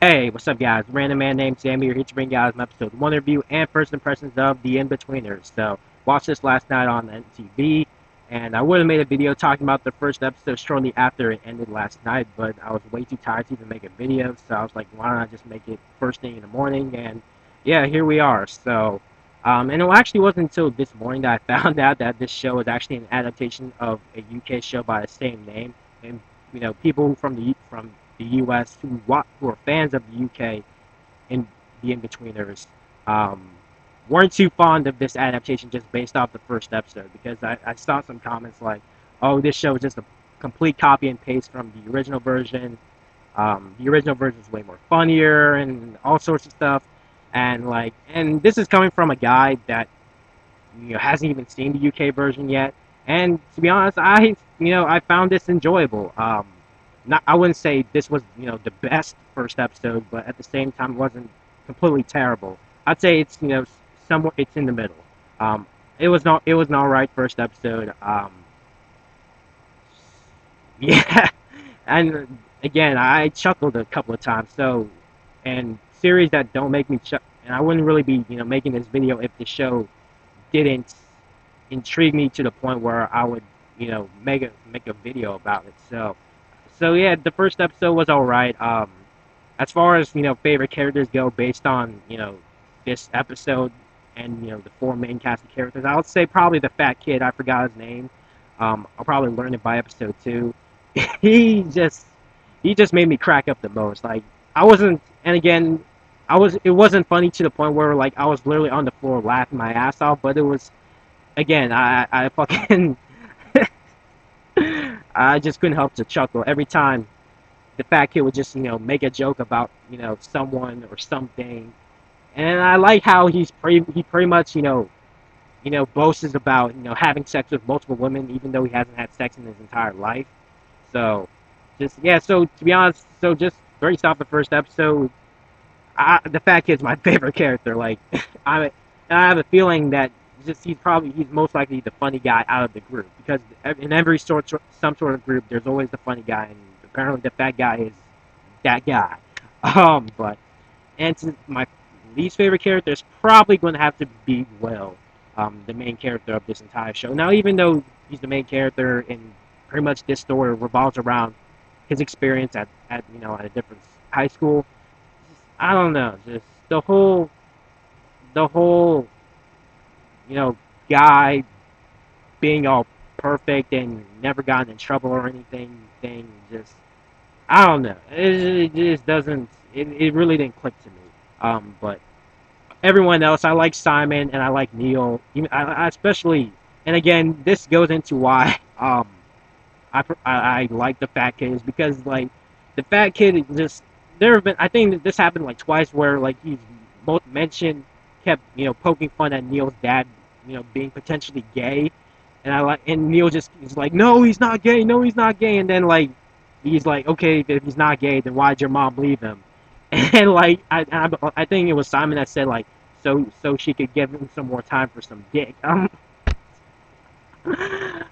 Hey, what's up, guys? Random man named Sammy here to bring you guys an episode one review and first impressions of the Inbetweeners. So, watched this last night on MTV, and I would have made a video talking about the first episode shortly after it ended last night, but I was way too tired to even make a video, so I was like, why don't I just make it first thing in the morning? And yeah, here we are. And it actually wasn't until this morning that I found out that this show is actually an adaptation of a UK show by the same name, and people from the U.S. who are fans of the U.K. in the Inbetweeners um, weren't too fond of this adaptation just based off the first episode because I saw some comments like, "Oh, this show is just a complete copy and paste from the original version. The original version is way more funnier and all sorts of stuff." And this is coming from a guy that hasn't even seen the UK version yet. And to be honest, I found this enjoyable. Not I wouldn't say this was the best first episode, but at the same time, it wasn't completely terrible. I'd say it's somewhere it's in the middle. Um, it was an alright first episode. Yeah, and again, I chuckled a couple of times. And series that don't make me chuckle, and I wouldn't really be making this video if the show didn't intrigue me to the point where I would, make a video about it. So yeah, the first episode was all right. As far as favorite characters go, based on this episode and the four main cast of characters, I would say probably the fat kid. I forgot his name. I'll probably learn it by episode two. he just he just made me crack up the most. Like I wasn't, and again, it wasn't funny to the point where like I was literally on the floor laughing my ass off, but it was again, I fucking I just couldn't help to chuckle every time the fat kid would just make a joke about someone or something, and I like how he pretty much boasts about having sex with multiple women even though he hasn't had sex in his entire life. So just yeah, so to be honest, so just based off the first episode, the fat kid's my favorite character. Like I I have a feeling that he's most likely the funny guy out of the group because in every some sort of group there's always the funny guy, and apparently the fat guy is that guy. But and my least favorite character is probably going to have to be Will, the main character of this entire show. Now, even though he's the main character and pretty much this story revolves around his experience at a different high school, I don't know, just the whole you know guy being all perfect and never gotten in trouble or anything thing just I don't know. It just doesn't. It really didn't click to me. But everyone else, I like Simon and I like Neil. Even, I especially, and again, this goes into why I like the fat kid is because like the fat kid just there have been I think that this happened like twice where like he's both mentioned kept poking fun at Neil's dad being potentially gay, and Neil just is like, no, he's not gay, no, he's not gay, and then like he's like, okay, if he's not gay, then why'd your mom leave him? And like I think it was Simon that said like so she could give him some more time for some dick.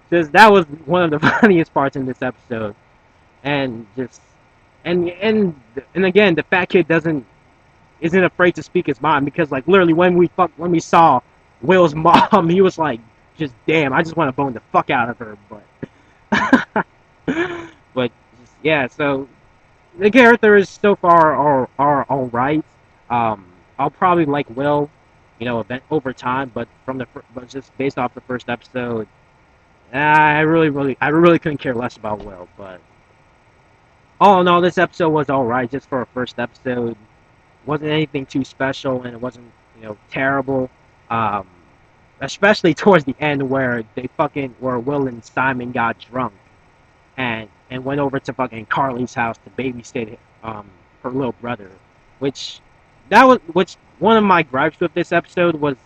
Just that was one of the funniest parts in this episode, and just and again the fat kid isn't afraid to speak his mind because like literally when we saw Will's mom, he was like, just damn, I just want to bone the fuck out of her, but yeah, so the characters so far are all right. I'll probably like Will, event over time, but just based off the first episode, I really couldn't care less about Will. But all in all, this episode was all right just for a first episode. Wasn't anything too special, and it wasn't terrible. Um, Especially towards the end where Will and Simon got drunk and went over to fucking Carly's house to babysit her little brother, which which one of my gripes with this episode was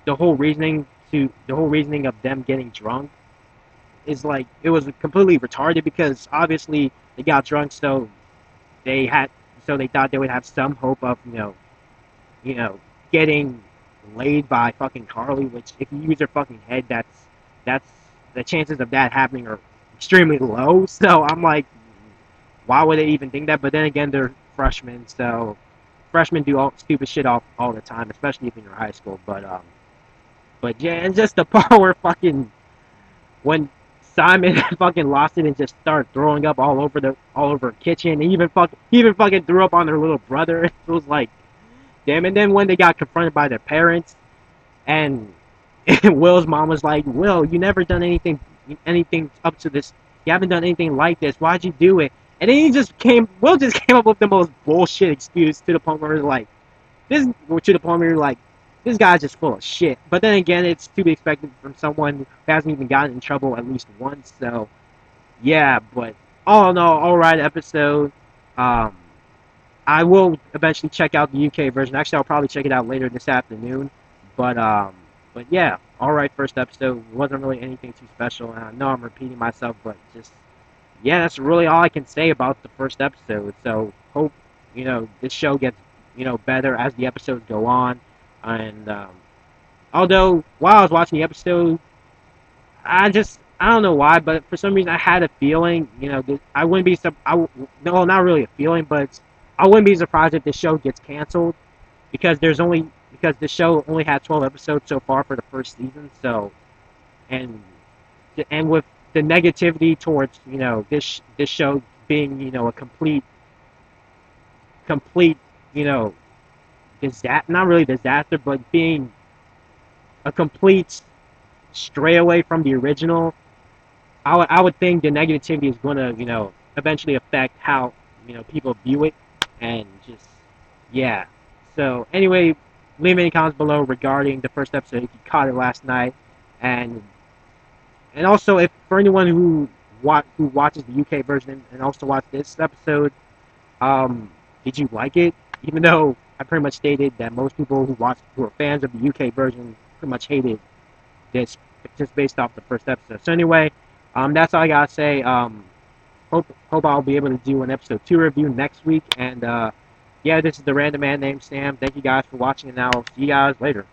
the whole reasoning of them getting drunk is like it was completely retarded because obviously they got drunk they had they thought they would have some hope of you know getting laid by fucking Carly, which if you use your fucking head, that's the chances of that happening are extremely low. So I'm like, why would they even think that? But then again, freshmen, so freshmen do all stupid shit all the time, especially if you're in high school. But yeah, and just the part where fucking when Simon fucking lost it and just started throwing up all over kitchen. He even fucking threw up on their little brother. It was like, damn. And then when they got confronted by their parents, and Will's mom was like, "Will, you never done anything up to this. You haven't done anything like this. Why'd you do it?" And then Will just came up with the most bullshit excuse to the point where it's like, this guy's just full of shit. But then again, it's to be expected from someone who hasn't even gotten in trouble at least once. So yeah, but all in all right episode. Um, I will eventually check out the UK version. Actually, I'll probably check it out later this afternoon. But um, but yeah, all right, first episode wasn't really anything too special, and I know I'm repeating myself, but just yeah, that's really all I can say about the first episode. So hope this show gets better as the episodes go on, and although while I was watching the episode, I don't know why, but for some reason I had a feeling, that I wouldn't be no, not really a feeling, but I wouldn't be surprised if the show gets canceled because the show only had 12 episodes so far for the first season. So and with the negativity towards this show being a complete disaster, not really disaster, but being a complete stray away from the original. I would think the negativity is going to, eventually affect how, people view it, and just, yeah. So, anyway, leave any comments below regarding the first episode if you caught it last night, and also if for anyone who watches the UK version and also watched this episode, did you like it? Even though I pretty much stated that most people who are fans of the UK version pretty much hated this just based off the first episode. So anyway, that's all I gotta say. Hope I'll be able to do an episode 2 review next week. And yeah, this is the random man named Sam. Thank you guys for watching, and I'll see you guys later.